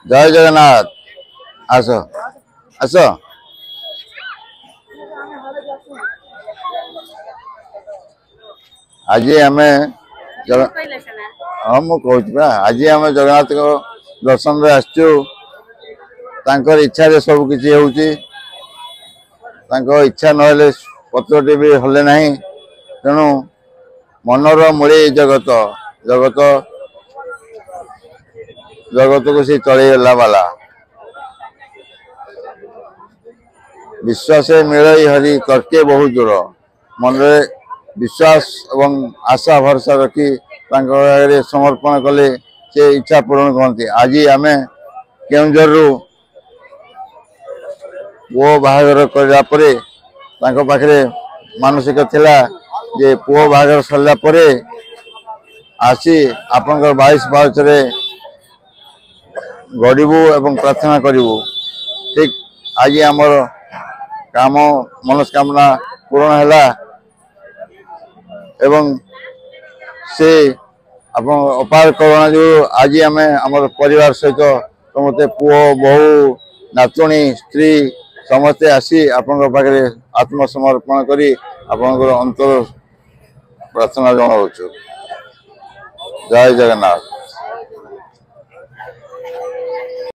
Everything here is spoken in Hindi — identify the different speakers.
Speaker 1: जय जगन्नाथ। आस आस आज आम हाँ मुझे आज आम जगन्नाथ दर्शन रे आसचु इच्छा रे सब किसी हो इच्छा ना पत्रटे भी हले ना तेणु मनर मूली जगत जगत जगत को सी चलैगला वाला विश्वास मिल हरि तर्के बहुत दूर मन विश्वास एवं आशा भरसा रखी समर्पण कले से इच्छा पूरण करती। आज आम केउंझर पुओ बाहागर करने पाखे मानसिक थिला जे पुओ बाहागर सरला परे आसी आपनकर 22 पाउचरे गड़बू एवं प्रार्थना करूँ। ठीक आज आमर काम मनस्कामना पूरण है एवं से आप अपार करुणा जो आज आम आम परिवार सहित समस्ते पुओ बहु नातुणी स्त्री समस्ते आसी आपण पाखे आत्मसमर्पण करी आपणकर अंतर प्रार्थना जनाऊँ। जय जगन्नाथ।